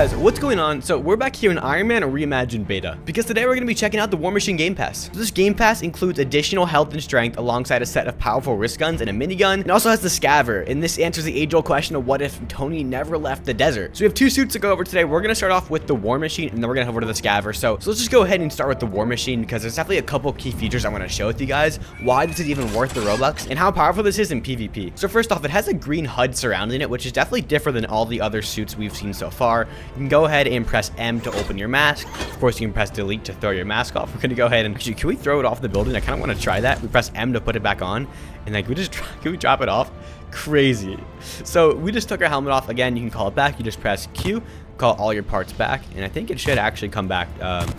guys, what's going on? So we're back here in Iron Man Reimagined Beta, because today we're going to be checking out the War Machine Game Pass. So this Game Pass includes additional health and strength alongside a set of powerful wrist guns and a minigun. It also has the Scavver, and this answers the age-old question of what if Tony never left the desert. So we have two suits to go over today. We're going to start off with the War Machine, and then we're going to head over to the Scavver. So let's just go ahead and start with the War Machine, because there's definitely a couple key features I want to show with you guys, why this is even worth the Robux, and how powerful this is in PvP. So first off, it has a green HUD surrounding it, which is definitely different than all the other suits we've seen so far. You can go ahead and press M to open your mask. Of course, you can press delete to throw your mask off. We're going to go ahead and actually, can we throw it off the building? I kind of want to try that. We press M to put it back on, and like can we drop it off? Crazy. So we just took our helmet off. Again, you can call it back. You just press Q, call all your parts back, and I think it should actually come back.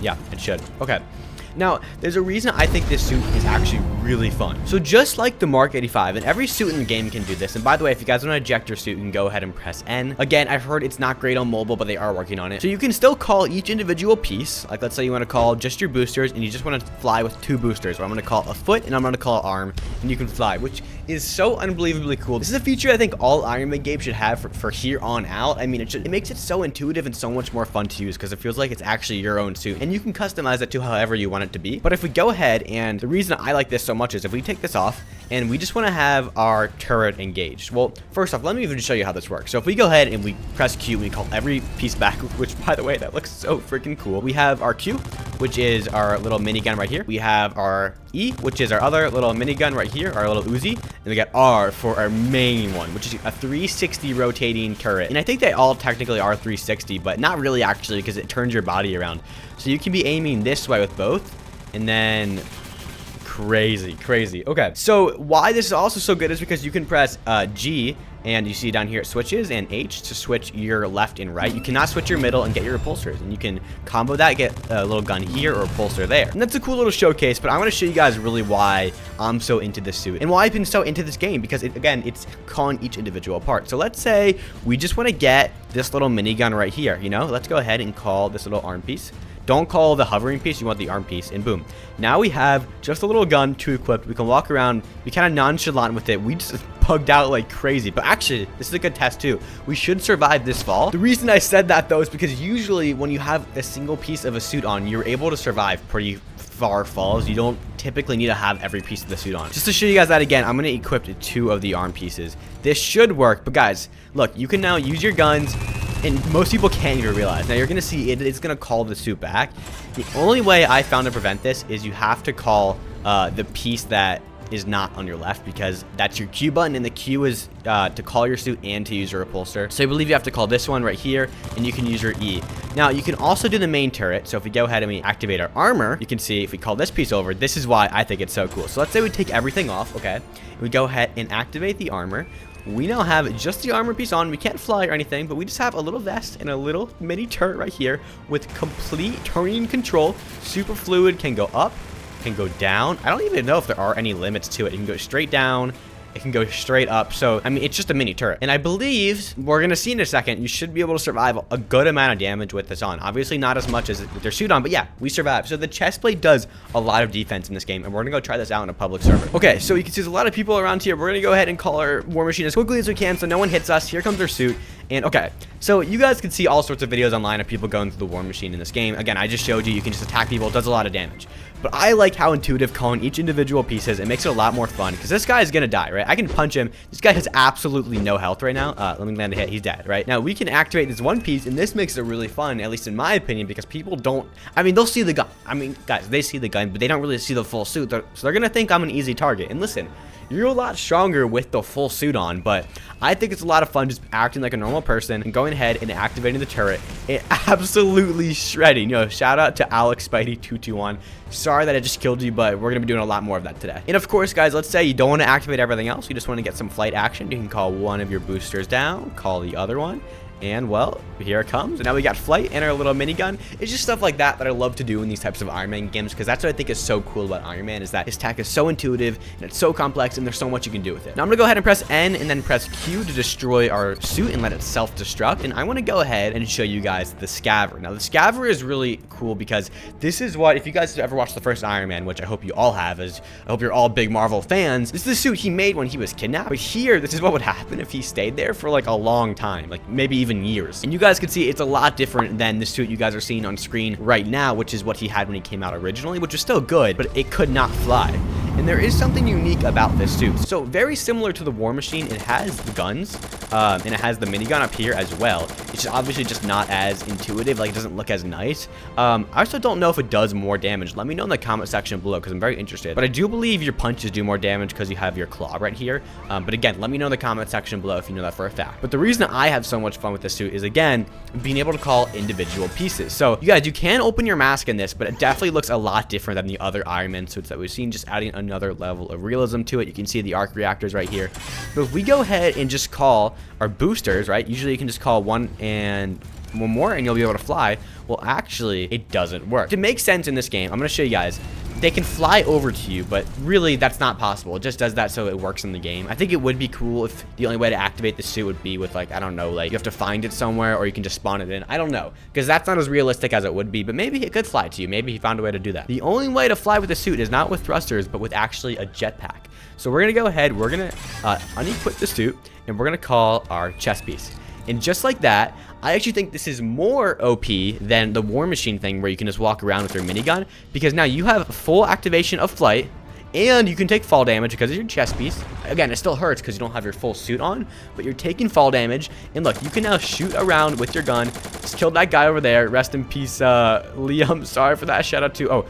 Yeah, it should. Okay. Now, there's a reason I think this suit is actually really fun. So just like the Mark 85, and every suit in the game can do this. And by the way, if you guys want to eject your suit, you can go ahead and press N. Again, I've heard it's not great on mobile, but they are working on it. So you can still call each individual piece. Like, let's say you want to call just your boosters, and you just want to fly with two boosters. Or I'm going to call a foot, and I'm going to call an arm, and you can fly, which is so unbelievably cool. This is a feature I think all Iron Man games should have for here on out. I mean, it makes it so intuitive and so much more fun to use because it feels like it's actually your own suit, and you can customize it to however you want it to be. But if we go ahead, and the reason I like this so much is if we take this off and we just want to have our turret engaged. Well, first off, let me even show you how this works. So if we go ahead and we press Q, we call every piece back, which by the way, that looks so freaking cool. We have our Q, which is our little minigun right here. We have our E, which is our other little minigun right here, our little Uzi. And we got R for our main one, which is a 360 rotating turret. And I think they all technically are 360, but not really actually, because it turns your body around. So you can be aiming this way with both. And then crazy. Okay, so why this is also so good is because you can press G, and you see down here it switches, and H to switch your left and right. You cannot switch your middle and get your repulsors, and you can combo that, get a little gun here or a repulsor there. And that's a cool little showcase, but I want to show you guys really why I'm so into this suit and why I've been so into this game, because again, it's calling each individual part. So let's say we just want to get this little minigun right here, you know, let's go ahead and call this little arm piece. Don't call the hovering piece, you want the arm piece, and boom. Now we have just a little gun to equip. We can walk around, be kind of nonchalant with it. We just bugged out like crazy, but actually, this is a good test too. We should survive this fall. The reason I said that though is because usually when you have a single piece of a suit on, you're able to survive pretty far falls. You don't typically need to have every piece of the suit on. Just to show you guys that again, I'm going to equip 2 of the arm pieces. This should work, but guys, look, you can now use your guns, and most people can't even realize. Now you're going to see it's going to call the suit back. The only way I found to prevent this is you have to call the piece that is not on your left, because that's your Q button, and the Q is to call your suit and to use your repulsor. So I believe you have to call this one right here, and you can use your E. Now you can also do the main turret. So if we go ahead and we activate our armor, you can see if we call this piece over, this is why I think it's so cool. So let's say we take everything off, okay? We go ahead and activate the armor. We now have just the armor piece on. We can't fly or anything, but we just have a little vest and a little mini turret right here with complete turning control. Super fluid, can go up, can go down. I don't even know if there are any limits to it. You can go straight down, it can go straight up. So I mean, it's just a mini turret, and I believe we're gonna see in a second, you should be able to survive a good amount of damage with this on. Obviously not as much as with their suit on, but yeah, we survive. So the chest plate does a lot of defense in this game, and we're gonna go try this out in a public server. Okay, so you can see there's a lot of people around here. We're gonna go ahead and call our War Machine as quickly as we can so no one hits us. Here comes our suit. And okay, so you guys can see all sorts of videos online of people going through the War Machine in this game. Again, I just showed you, you can just attack people. It does a lot of damage. But I like how intuitive calling each individual piece is. It makes it a lot more fun, because this guy is going to die, right? I can punch him. This guy has absolutely no health right now. Let me land a hit. He's dead, right? Now, we can activate this one piece, and this makes it really fun, at least in my opinion, because people don't... I mean, they'll see the gun. I mean, guys, they see the gun, but they don't really see the full suit. So they're going to think I'm an easy target. And listen, you're a lot stronger with the full suit on, but I think it's a lot of fun just acting like a normal person and going ahead and activating the turret and absolutely shredding. You know, shout out to 𝐁𝐔𝐒𝐈𝐋221. Sorry that I just killed you, but we're going to be doing a lot more of that today. And of course, guys, let's say you don't want to activate everything else. You just want to get some flight action. You can call one of your boosters down, call the other one, and well, here it comes. And now we got flight and our little minigun. It's just stuff like that that I love to do in these types of Iron Man games, because that's what I think is so cool about Iron Man, is that his tech is so intuitive and it's so complex, and there's so much you can do with it. Now I'm gonna go ahead and press N and then press Q to destroy our suit and let it self-destruct. And I want to go ahead and show you guys the Scavver. Now the Scavver is really cool because this is what, if you guys have ever watched the first Iron Man, which I hope you all have, as I hope you're all big Marvel fans, this is the suit he made when he was kidnapped. But here, this is what would happen if he stayed there for like a long time, like maybe even even years. And you guys can see it's a lot different than the suit you guys are seeing on screen right now, which is what he had when he came out originally, which was still good, but it could not fly. And there is something unique about this suit. So very similar to the War Machine, it has the guns, and it has the minigun up here as well. It's just obviously just not as intuitive, like it doesn't look as nice. I also don't know if it does more damage. Let me know in the comment section below because I'm very interested. But I do believe your punches do more damage because you have your claw right here. But again, let me know in the comment section below if you know that for a fact. But the reason I have so much fun with this suit is, again, being able to call individual pieces. So you guys, you can open your mask in this, but it definitely looks a lot different than the other Iron Man suits that we've seen, just adding another level of realism to it. You can see the arc reactors right here. But if we go ahead and just call our boosters, right, usually you can just call one more and you'll be able to fly. Well, actually, it doesn't work. To make sense in this game, I'm going to show you guys. They can fly over to you, but really that's not possible. It just does that so it works in the game. I think it would be cool if the only way to activate the suit would be with, like, I don't know, like you have to find it somewhere or you can just spawn it in. I don't know, because that's not as realistic as it would be, but maybe it could fly to you. Maybe he found a way to do that. The only way to fly with the suit is not with thrusters, but with actually a jetpack. So we're going to go ahead, we're going to unequip the suit, and we're going to call our chest piece. And just like that, I actually think this is more OP than the War Machine thing where you can just walk around with your minigun, because now you have full activation of flight and you can take fall damage because of your chest piece. Again, it still hurts because you don't have your full suit on, but you're taking fall damage. And look, you can now shoot around with your gun. Just killed that guy over there. Rest in peace, Liam. Sorry for that. Shout out to,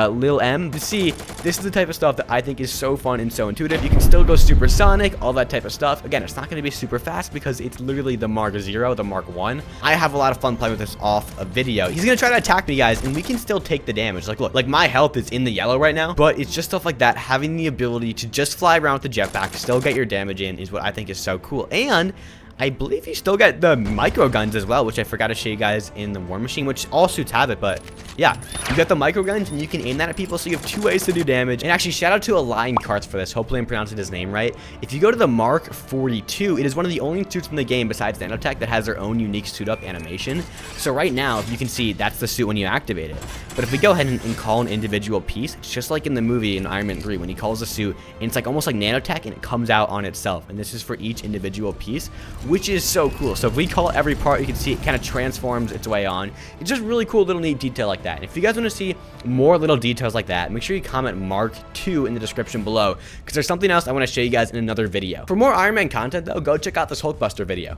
Lil M. To see, this is the type of stuff that I think is so fun and so intuitive. You can still go supersonic, all that type of stuff. Again, it's not going to be super fast because it's literally the Mark 0, the Mark 1. I have a lot of fun playing with this off a video. He's going to try to attack me, guys, and we can still take the damage. Like, look, like my health is in the yellow right now, but it's just stuff like that. Having the ability to just fly around with the jetpack, still get your damage in, is what I think is so cool. And I believe you still get the micro guns as well, which I forgot to show you guys in the War Machine, which all suits have it. But yeah, you got the micro guns and you can aim that at people, so you have 2 ways to do damage. And actually, shout out to 𝐁𝐔𝐒𝐈𝐋 for this. Hopefully I'm pronouncing his name right. If you go to the Mark 42, it is one of the only suits in the game besides nanotech that has their own unique suit up animation. So right now, you can see that's the suit when you activate it. But if we go ahead and call an individual piece, it's just like in the movie in Iron Man 3 when he calls a suit, and it's like almost like nanotech and it comes out on itself. And this is for each individual piece, which is so cool. So if we call every part, you can see it kind of transforms its way on. It's just really cool little neat detail like that. And if you guys want to see more little details like that, make sure you comment Mark 2 in the description below, because there's something else I want to show you guys in another video. For more Iron Man content though, go check out this Hulkbuster video.